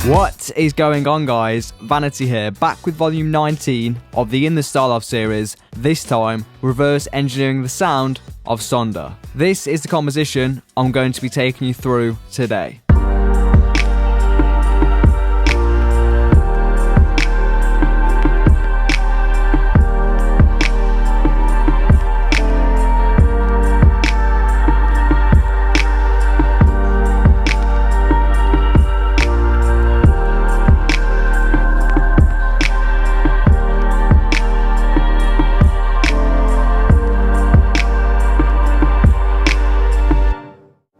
What is going on, guys? Vanity here, back with volume 19 of the In the Style Of series, this time reverse engineering the sound of Sonder. This is the composition I'm going to be taking you through today.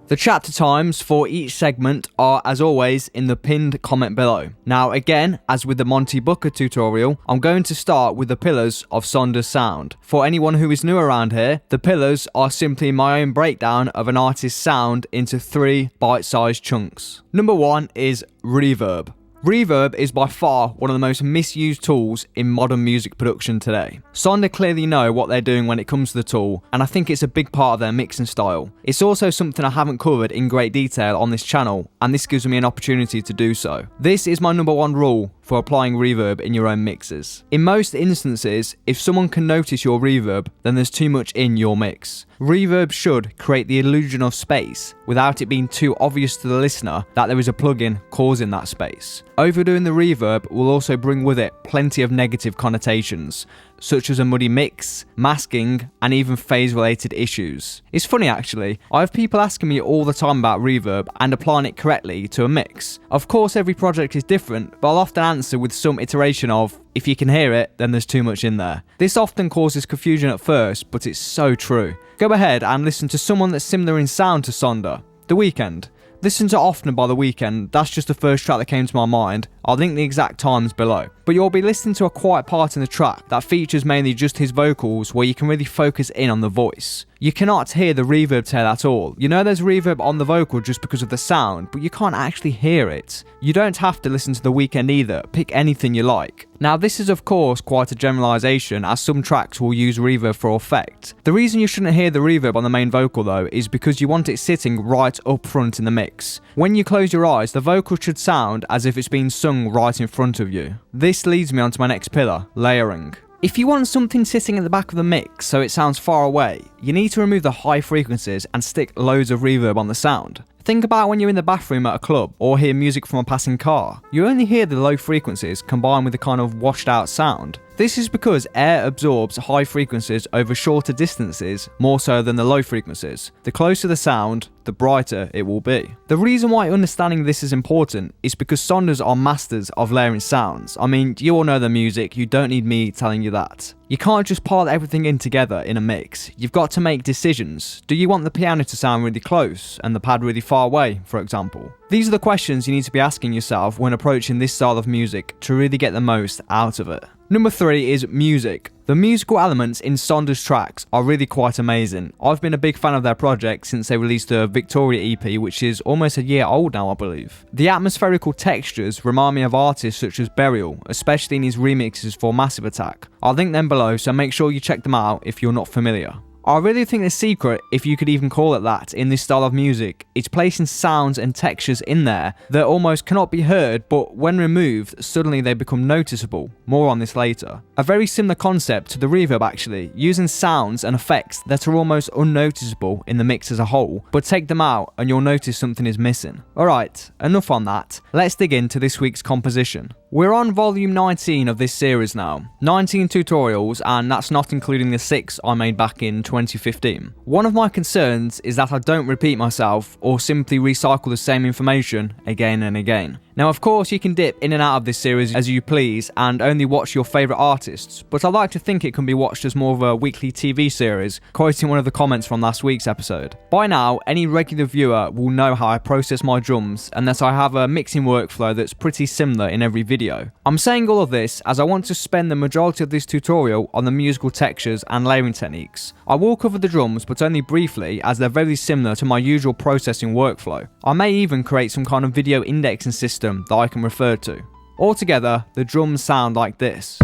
The chapter times for each segment are, as always, in the pinned comment below. Now again, as with the Monty Booker tutorial, I'm going to start with the pillars of Sonder's sound. For anyone who is new around here, the pillars are simply my own breakdown of an artist's sound into 3 bite-sized chunks. Number 1 is reverb. Reverb is by far one of the most misused tools in modern music production today. Sonder clearly know what they're doing when it comes to the tool, and I think it's a big part of their mixing style. It's also something I haven't covered in great detail on this channel, and this gives me an opportunity to do so. This is my number 1 rule for applying reverb in your own mixes. In most instances, if someone can notice your reverb, then there's too much in your mix. Reverb should create the illusion of space without it being too obvious to the listener that there is a plugin causing that space. Overdoing the reverb will also bring with it plenty of negative connotations, such as a muddy mix, masking, and even phase-related issues. It's funny actually, I have people asking me all the time about reverb and applying it correctly to a mix. Of course every project is different, but I'll often answer with some iteration of, if you can hear it, then there's too much in there. This often causes confusion at first, but it's so true. Go ahead and listen to someone that's similar in sound to Sonder, The Weeknd. Listen to Often by The Weeknd, that's just the first track that came to my mind. I'll link the exact times below. But you'll be listening to a quiet part in the track that features mainly just his vocals, where you can really focus in on the voice. You cannot hear the reverb tail at all. You know there's reverb on the vocal just because of the sound, but you can't actually hear it. You don't have to listen to The Weeknd either, pick anything you like. Now this is of course quite a generalisation, as some tracks will use reverb for effect. The reason you shouldn't hear the reverb on the main vocal though is because you want it sitting right up front in the mix. When you close your eyes, the vocal should sound as if it's being sung right in front of you. This leads me on to my next pillar, layering. If you want something sitting at the back of the mix so it sounds far away, you need to remove the high frequencies and stick loads of reverb on the sound. Think about when you're in the bathroom at a club or hear music from a passing car. You only hear the low frequencies combined with a kind of washed out sound. This is because air absorbs high frequencies over shorter distances more so than the low frequencies. The closer the sound, the brighter it will be. The reason why understanding this is important is because Sonders are masters of layering sounds. I mean, you all know the music, you don't need me telling you that. You can't just pile everything in together in a mix. You've got to make decisions. Do you want the piano to sound really close and the pad really far away, for example? These are the questions you need to be asking yourself when approaching this style of music to really get the most out of it. Number 3 is music. The musical elements in Sonder's tracks are really quite amazing. I've been a big fan of their project since they released the Victoria EP, which is almost a year old now, I believe. The atmospherical textures remind me of artists such as Burial, especially in his remixes for Massive Attack. I'll link them below, so make sure you check them out if you're not familiar. I really think the secret, if you could even call it that, in this style of music, is placing sounds and textures in there that almost cannot be heard, but when removed, suddenly they become noticeable. More on this later. A very similar concept to the reverb actually, using sounds and effects that are almost unnoticeable in the mix as a whole, but take them out and you'll notice something is missing. Alright, enough on that. Let's dig into this week's composition. We're on volume 19 of this series now, 19 tutorials, and that's not including the 6 I made back in 2015. One of my concerns is that I don't repeat myself or simply recycle the same information again and again. Now of course you can dip in and out of this series as you please and only watch your favourite artists, but I like to think it can be watched as more of a weekly TV series, quoting one of the comments from last week's episode. By now, any regular viewer will know how I process my drums and that I have a mixing workflow that's pretty similar in every video. I'm saying all of this as I want to spend the majority of this tutorial on the musical textures and layering techniques. I will cover the drums, but only briefly as they're very similar to my usual processing workflow. I may even create some kind of video indexing system that I can refer to. Altogether, the drums sound like this.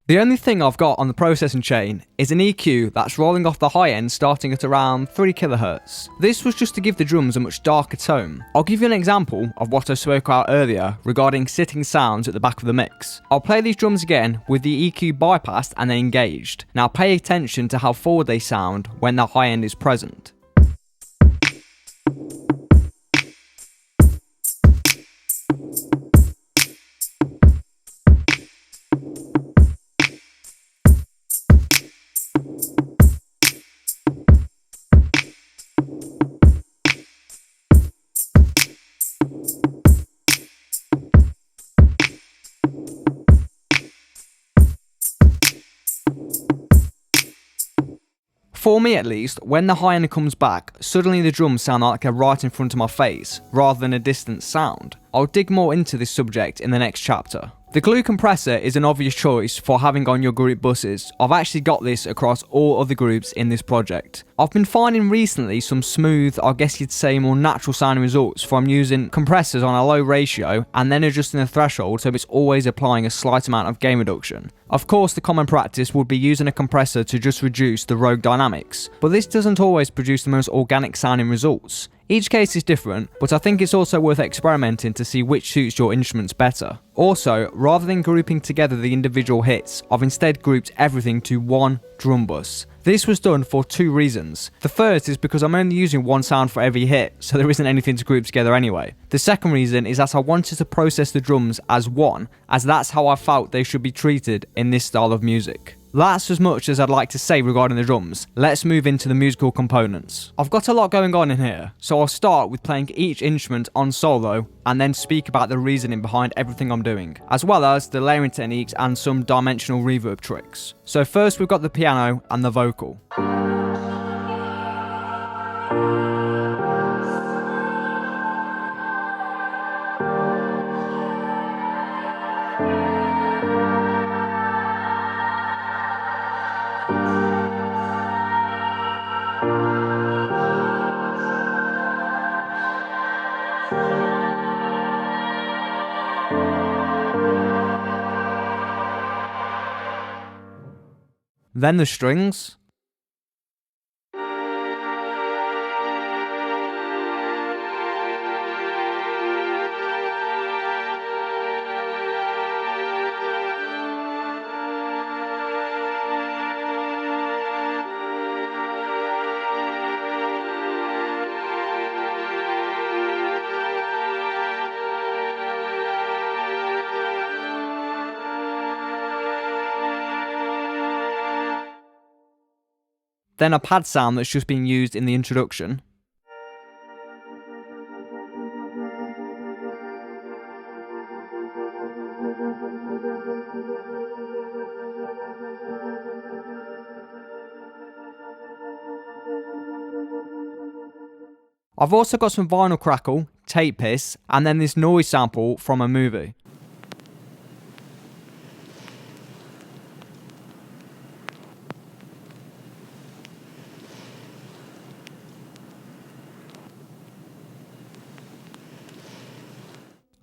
The only thing I've got on the processing chain is an EQ that's rolling off the high end starting at around 3 kHz. This was just to give the drums a much darker tone. I'll give you an example of what I spoke about earlier regarding sitting sounds at the back of the mix. I'll play these drums again with the EQ bypassed and then engaged. Now pay attention to how forward they sound when the high end is present. For me at least, when the high end comes back, suddenly the drums sound like they're right in front of my face, rather than a distant sound. I'll dig more into this subject in the next chapter. The glue compressor is an obvious choice for having on your group buses. I've actually got this across all other groups in this project. I've been finding recently some smooth, I guess you'd say more natural sounding results from using compressors on a low ratio and then adjusting the threshold so it's always applying a slight amount of gain reduction. Of course, the common practice would be using a compressor to just reduce the rogue dynamics, but this doesn't always produce the most organic sounding results. Each case is different, but I think it's also worth experimenting to see which suits your instruments better. Also, rather than grouping together the individual hits, I've instead grouped everything to one drum bus. This was done for two reasons. The first is because I'm only using one sound for every hit, so there isn't anything to group together anyway. The second reason is that I wanted to process the drums as one, as that's how I felt they should be treated in this style of music. That's as much as I'd like to say regarding the drums. Let's move into the musical components. I've got a lot going on in here, so I'll start with playing each instrument on solo and then speak about the reasoning behind everything I'm doing, as well as the layering techniques and some dimensional reverb tricks. So first we've got the piano and the vocal. Then the strings. Then a pad sound that's just being used in the introduction. I've also got some vinyl crackle, tape hiss, and then this noise sample from a movie.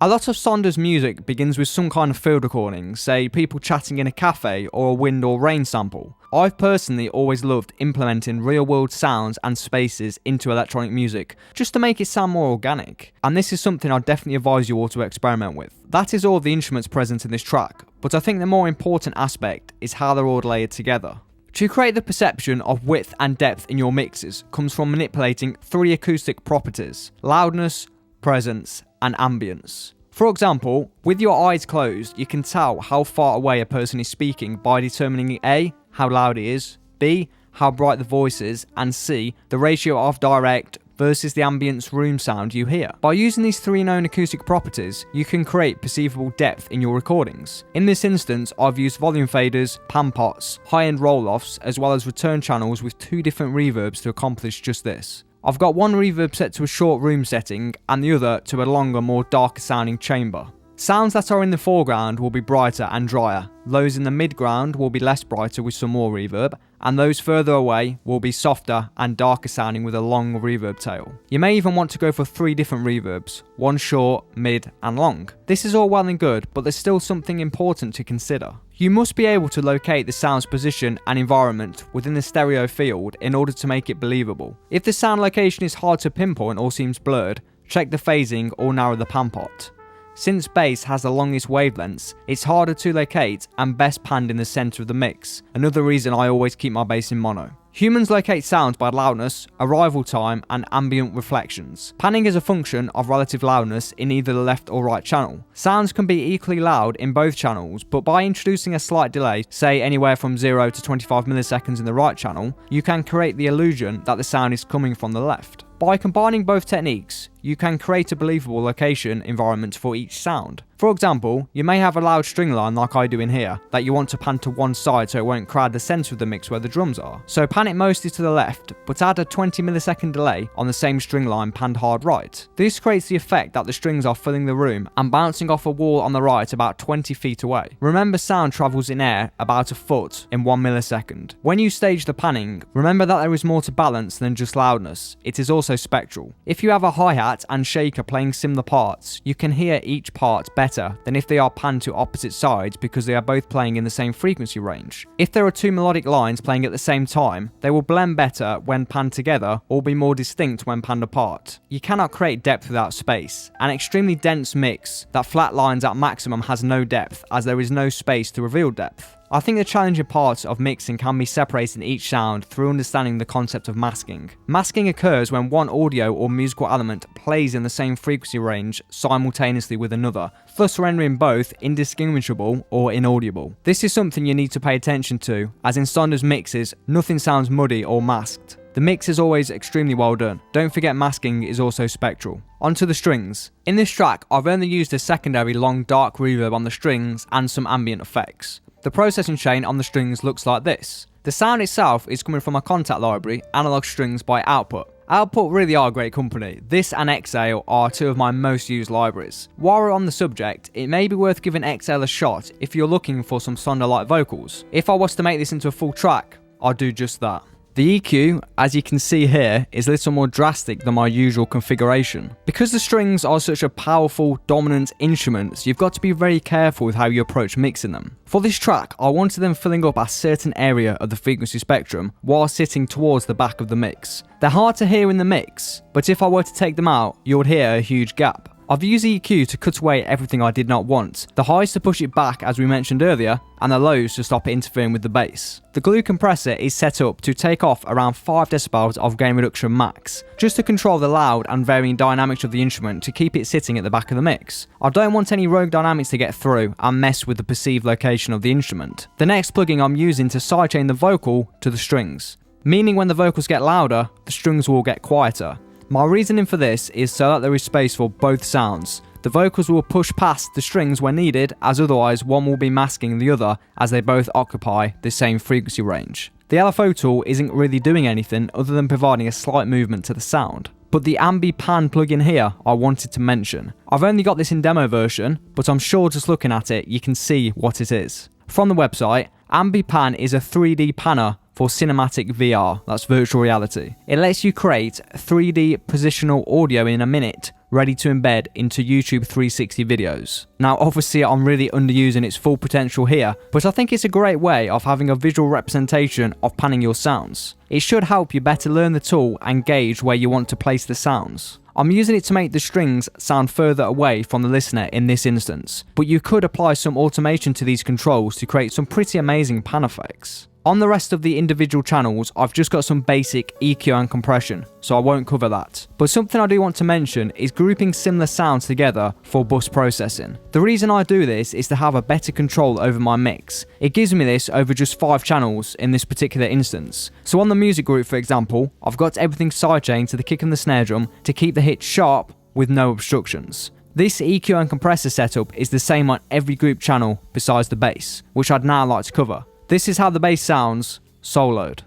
A lot of Sonder's music begins with some kind of field recording, say people chatting in a cafe or a wind or rain sample. I've personally always loved implementing real world sounds and spaces into electronic music, just to make it sound more organic. And this is something I'd definitely advise you all to experiment with. That is all the instruments present in this track, but I think the more important aspect is how they're all layered together. To create the perception of width and depth in your mixes comes from manipulating three acoustic properties: loudness, presence, and ambience. For example, with your eyes closed, you can tell how far away a person is speaking by determining A, how loud he is, B, how bright the voice is, and C, the ratio of direct versus the ambience room sound you hear. By using these three known acoustic properties, you can create perceivable depth in your recordings. In this instance, I've used volume faders, pan pots, high-end roll-offs, as well as return channels with two different reverbs to accomplish just this. I've got one reverb set to a short room setting and the other to a longer, more darker sounding chamber. Sounds that are in the foreground will be brighter and drier, those in the mid-ground will be less brighter with some more reverb, and those further away will be softer and darker sounding with a long reverb tail. You may even want to go for 3 different reverbs, one short, mid and long. This is all well and good, but there's still something important to consider. You must be able to locate the sound's position and environment within the stereo field in order to make it believable. If the sound location is hard to pinpoint or seems blurred, check the phasing or narrow the pan pot. Since bass has the longest wavelengths, it's harder to locate and best panned in the centre of the mix, another reason I always keep my bass in mono. Humans locate sounds by loudness, arrival time, and ambient reflections. Panning is a function of relative loudness in either the left or right channel. Sounds can be equally loud in both channels, but by introducing a slight delay, say anywhere from 0 to 25 milliseconds in the right channel, you can create the illusion that the sound is coming from the left. By combining both techniques, you can create a believable location environment for each sound. For example, you may have a loud string line like I do in here, that you want to pan to one side so it won't crowd the centre of the mix where the drums are. So pan it mostly to the left, but add a 20 millisecond delay on the same string line panned hard right. This creates the effect that the strings are filling the room and bouncing off a wall on the right about 20 feet away. Remember, sound travels in air about a foot in 1 millisecond. When you stage the panning, remember that there is more to balance than just loudness. It is also spectral. If you have a hi-hat and shaker playing similar parts, you can hear each part better than if they are panned to opposite sides because they are both playing in the same frequency range. If there are two melodic lines playing at the same time, they will blend better when panned together or be more distinct when panned apart. You cannot create depth without space. An extremely dense mix that flatlines at maximum has no depth, as there is no space to reveal depth. I think the challenging parts of mixing can be separated in each sound through understanding the concept of masking. Masking occurs when one audio or musical element plays in the same frequency range simultaneously with another, thus rendering both indistinguishable or inaudible. This is something you need to pay attention to, as in Sonder's mixes, nothing sounds muddy or masked. The mix is always extremely well done. Don't forget masking is also spectral. Onto the strings. In this track, I've only used a secondary long dark reverb on the strings and some ambient effects. The processing chain on the strings looks like this. The sound itself is coming from a contact library, Analog Strings by Dpat. Dpat really are a great company. This and Exhale are two of my most used libraries. While we're on the subject, it may be worth giving Exhale a shot if you're looking for some Sonder-like vocals. If I was to make this into a full track, I'd do just that. The EQ, as you can see here, is a little more drastic than my usual configuration. Because the strings are such a powerful, dominant instrument, you've got to be very careful with how you approach mixing them. For this track, I wanted them filling up a certain area of the frequency spectrum while sitting towards the back of the mix. They're hard to hear in the mix, but if I were to take them out, you would hear a huge gap. I've used EQ to cut away everything I did not want, the highs to push it back as we mentioned earlier, and the lows to stop it interfering with the bass. The glue compressor is set up to take off around 5 decibels of gain reduction max, just to control the loud and varying dynamics of the instrument to keep it sitting at the back of the mix. I don't want any rogue dynamics to get through and mess with the perceived location of the instrument. The next plugin I'm using to sidechain the vocal to the strings, meaning when the vocals get louder, the strings will get quieter. My reasoning for this is so that there is space for both sounds. The vocals will push past the strings when needed, as otherwise one will be masking the other as they both occupy the same frequency range. The LFO tool isn't really doing anything other than providing a slight movement to the sound. But the Ambi Pan plugin here I wanted to mention. I've only got this in demo version, but I'm sure just looking at it you can see what it is. From the website, Ambi Pan is a 3D panner for cinematic VR, that's virtual reality. It lets you create 3D positional audio in a minute, ready to embed into YouTube 360 videos. Now obviously I'm really underusing its full potential here, but I think it's a great way of having a visual representation of panning your sounds. It should help you better learn the tool and gauge where you want to place the sounds. I'm using it to make the strings sound further away from the listener in this instance, but you could apply some automation to these controls to create some pretty amazing pan effects. On the rest of the individual channels, I've just got some basic EQ and compression, so I won't cover that. But something I do want to mention is grouping similar sounds together for bus processing. The reason I do this is to have a better control over my mix. It gives me this over just 5 channels in this particular instance. So on the music group, for example, I've got everything sidechained to the kick and the snare drum to keep the hit sharp with no obstructions. This EQ and compressor setup is the same on every group channel besides the bass, which I'd now like to cover. This is how the bass sounds soloed.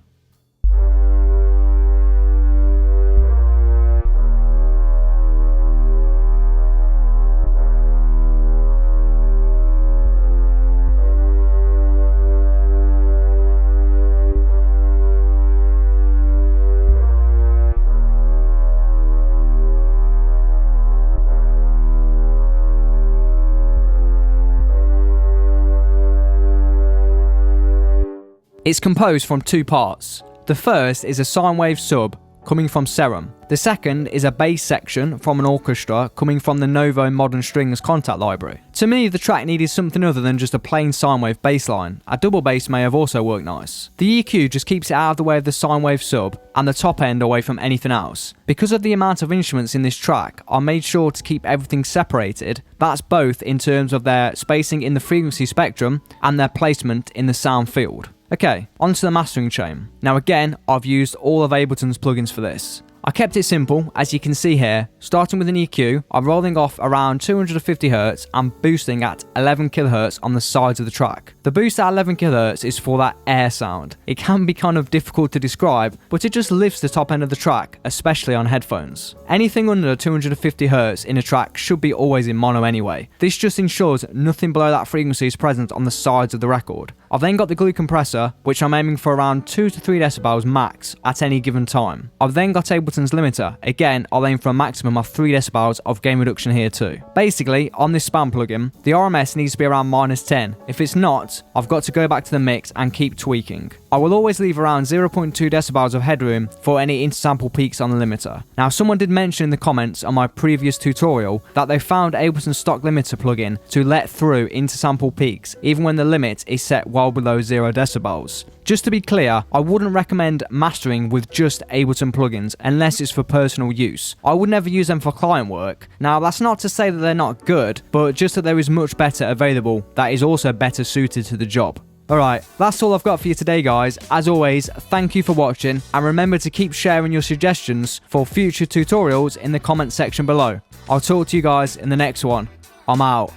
It's composed from two parts. The first is a sine wave sub coming from Serum. The second is a bass section from an orchestra coming from the Novo Modern Strings contact library. To me, the track needed something other than just a plain sine wave bass line. A double bass may have also worked nice. The EQ just keeps it out of the way of the sine wave sub and the top end away from anything else. Because of the amount of instruments in this track, I made sure to keep everything separated. That's both in terms of their spacing in the frequency spectrum and their placement in the sound field. Okay, onto the mastering chain. Now again, I've used all of Ableton's plugins for this. I kept it simple, as you can see here. Starting with an EQ, I'm rolling off around 250Hz and boosting at 11kHz on the sides of the track. The boost at 11kHz is for that air sound. It can be kind of difficult to describe, but it just lifts the top end of the track, especially on headphones. Anything under 250Hz in a track should be always in mono anyway. This just ensures nothing below that frequency is present on the sides of the record. I've then got the glue compressor, which I'm aiming for around 2 to 3 decibels max at any given time. I've then got Ableton's limiter. Again, I'll aim for a maximum of 3 decibels of gain reduction here too. Basically, on this spam plugin, the RMS needs to be around -10. If it's not, I've got to go back to the mix and keep tweaking. I will always leave around 0.2 decibels of headroom for any intersample peaks on the limiter. Now, someone did mention in the comments on my previous tutorial that they found Ableton's stock limiter plugin to let through intersample peaks, even when the limit is set well below 0 decibels. Just to be clear, I wouldn't recommend mastering with just Ableton plugins unless it's for personal use. I would never use them for client work. Now, that's not to say that they're not good, but just that there is much better available that is also better suited to the job. Alright, that's all I've got for you today, guys. As always, thank you for watching, and remember to keep sharing your suggestions for future tutorials in the comment section below. I'll talk to you guys in the next one. I'm out.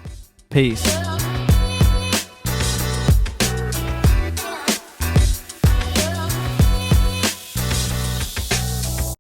Peace.